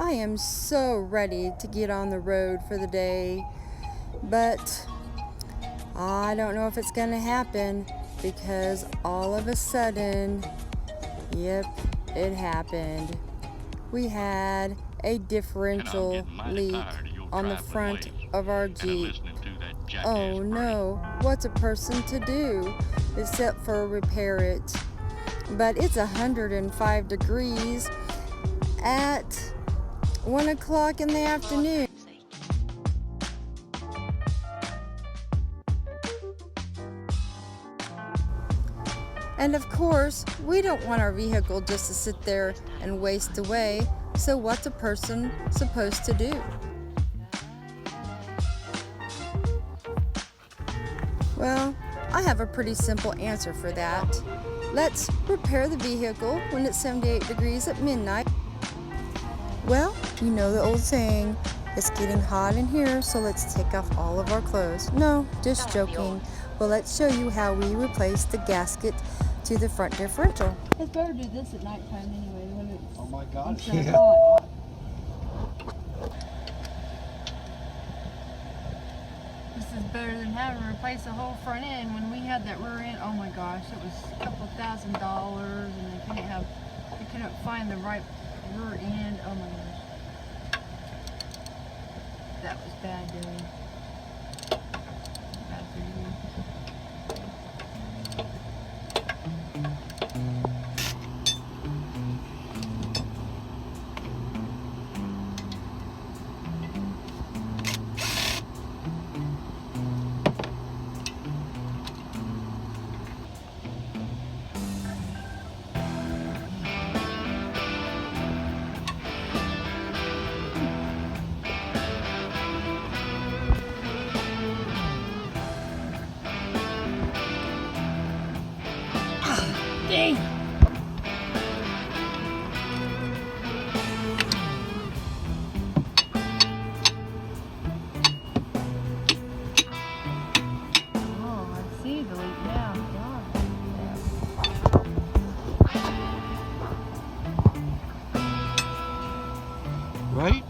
I am so ready to get on the road for the day, but I don't know if it's going to happen because all of a sudden, yep, it happened. We had a differential leak on the front of our Jeep. Oh no, what's a person to do except for repair it? But it's 105 degrees at 1 o'clock in the afternoon. And of course, we don't want our vehicle just to sit there and waste away, so what's a person supposed to do? Well, I have a pretty simple answer for that. Let's repair the vehicle when it's 78 degrees at midnight. Well, you know the old saying, it's getting hot in here, so let's take off all of our clothes. No, just joking. Well, let's show you how we replace the gasket to the front differential. It's better to do this at nighttime anyway when it's oh my God, so hot. This is better than having to replace the whole front end. When we had that rear end, oh my gosh, it was a couple $1,000s, and they couldn't find the right rear end. Oh my gosh, that was bad, dude. Bad for you. Dang. Oh, I see the leak now. right?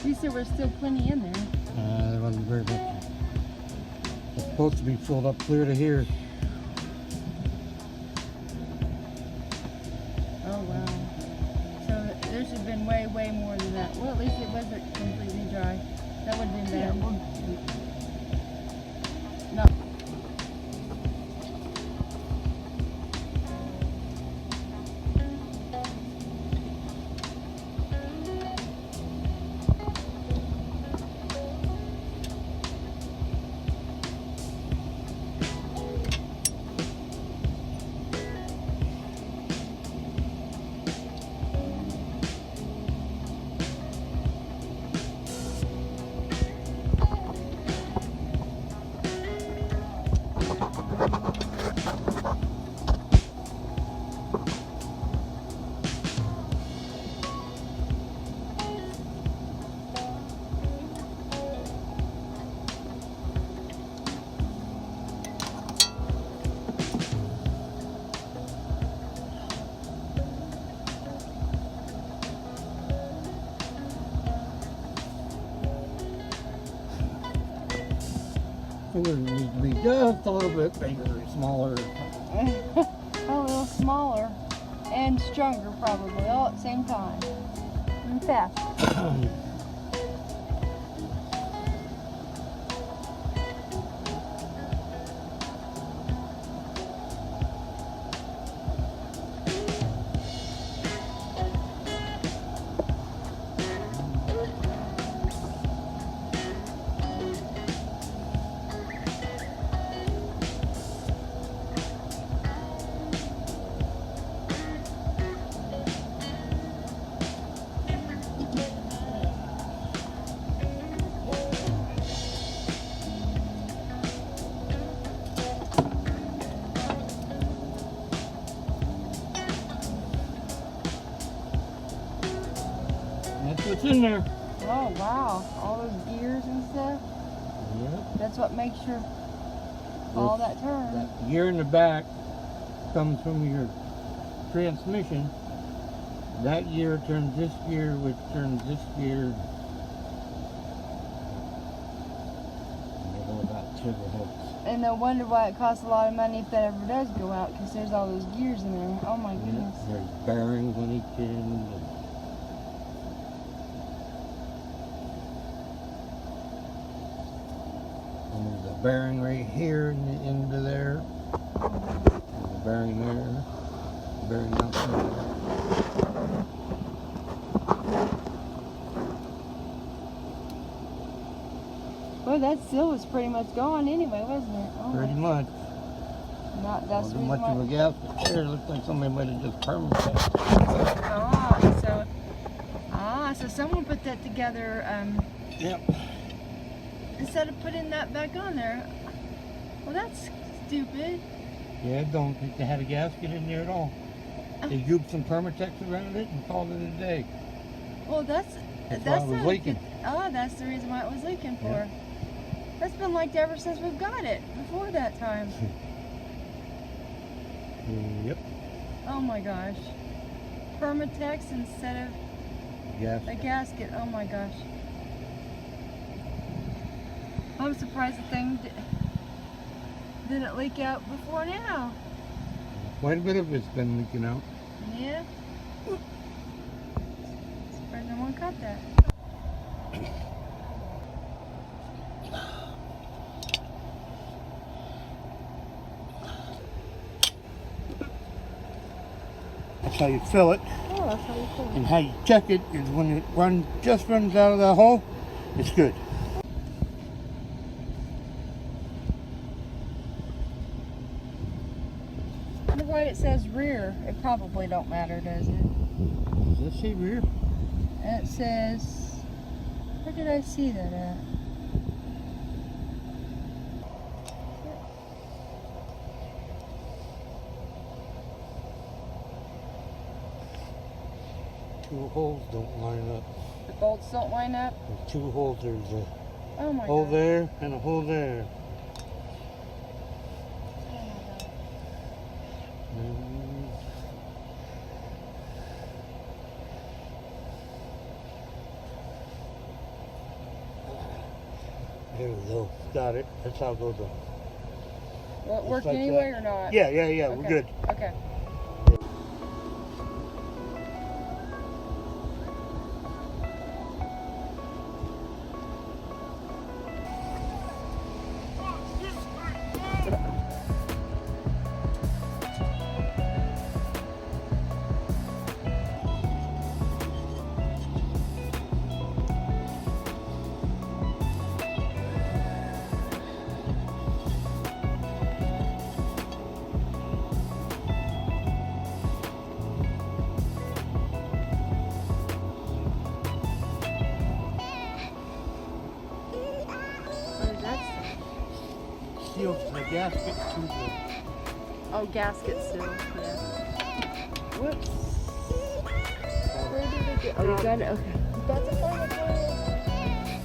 You said there's still plenty in there. There wasn't very much. It's supposed to be filled up clear to here. Oh wow. So there should have been way, way more than that. Well, at least it wasn't completely dry. That would have been bad. No. It would need to be just a little bit bigger, smaller. A little smaller and stronger probably, all at the same time. And faster. in there. Oh wow, all those gears and stuff. Yep. That's what makes your all that turn. That gear in the back comes from your transmission. That gear turns this gear, which turns this gear. And all about trigger hooks. And no wonder why it costs a lot of money if that ever does go out, because there's all those gears in there. Oh my goodness. There's bearings on each end. And there's a bearing right here in the end of there. There's a bearing there. Bearing out there. Well, that seal was pretty much gone anyway, wasn't it? Oh, Pretty much. Not that's the Wasn't reason much why. of a gasket there. Looks like somebody might have just permanent. So someone put that together Yep. instead of putting that back on there. Well, that's stupid. Yeah, don't think they had a gasket in there at all. They used some Permatex around it and called it a day. Well, that's why it was not leaking. That's the reason why it was leaking for. Yeah. That's been like ever since we've got it. Before that time. Yep. Oh my gosh. Permatex instead of Yes. a gasket. Oh my gosh. I'm surprised the thing didn't leak out before now. Quite a bit of it's been leaking out. Yeah. Surprised no one caught that. That's how you fill it. Oh, that's how you feel. And how you check it is when it just runs out of the hole, it's good. I wonder why it says rear. It probably don't matter, does it? Does this say rear? And it says, where did I see that at? Two holes don't line up. The bolts don't line up? There's two holes. There's a Oh my hole god. there and a hole there. Oh my god. Mm. There we go. Got it. That's how it goes on. Will it Just work like anyway that. or not? Yeah, we're Okay. good. Okay. What is that stuff? Seals the gasket to the. Oh, gasket seal. Yeah. Whoops. Where did it get? Oh, you got it? Okay. That's a final point.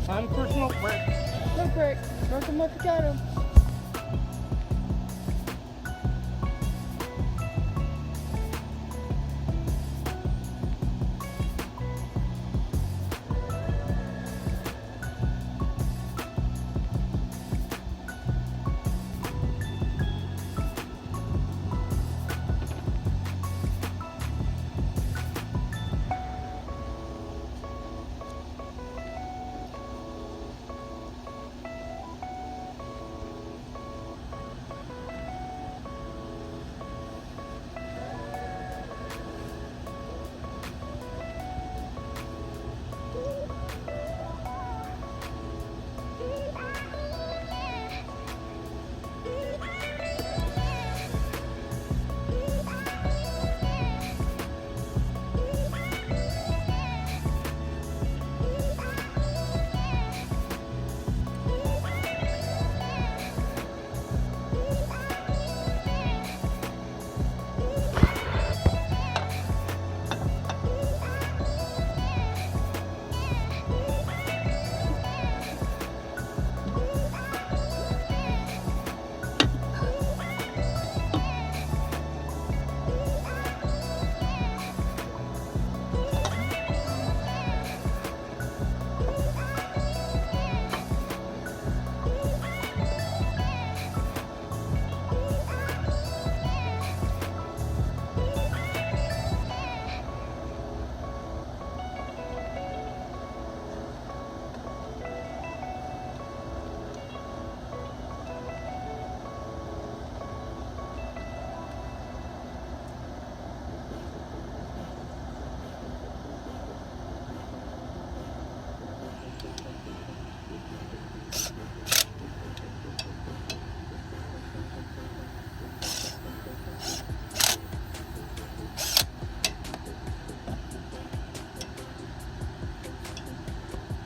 Time for smoke break. Look, Rick. Work them like you got 'em.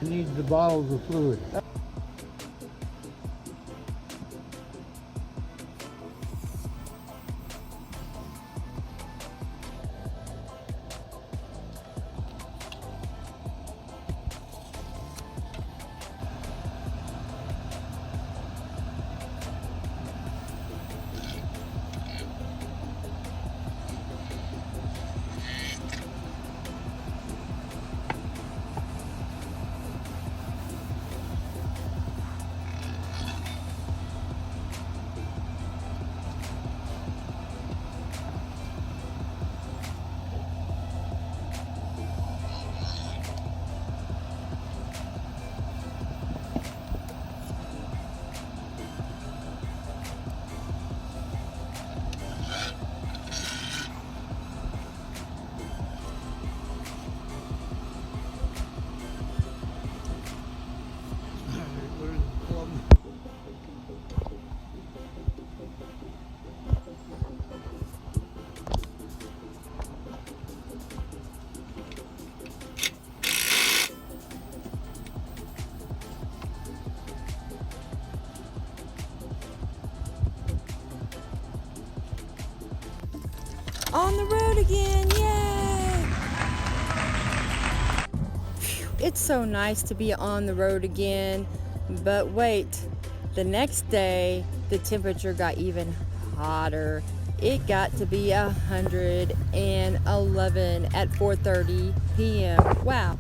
Needs the bottles of fluid. On the road again, yay! Phew, it's so nice to be on the road again, but wait, the next day the temperature got even hotter. It got to be 111 at 4:30 p.m. Wow.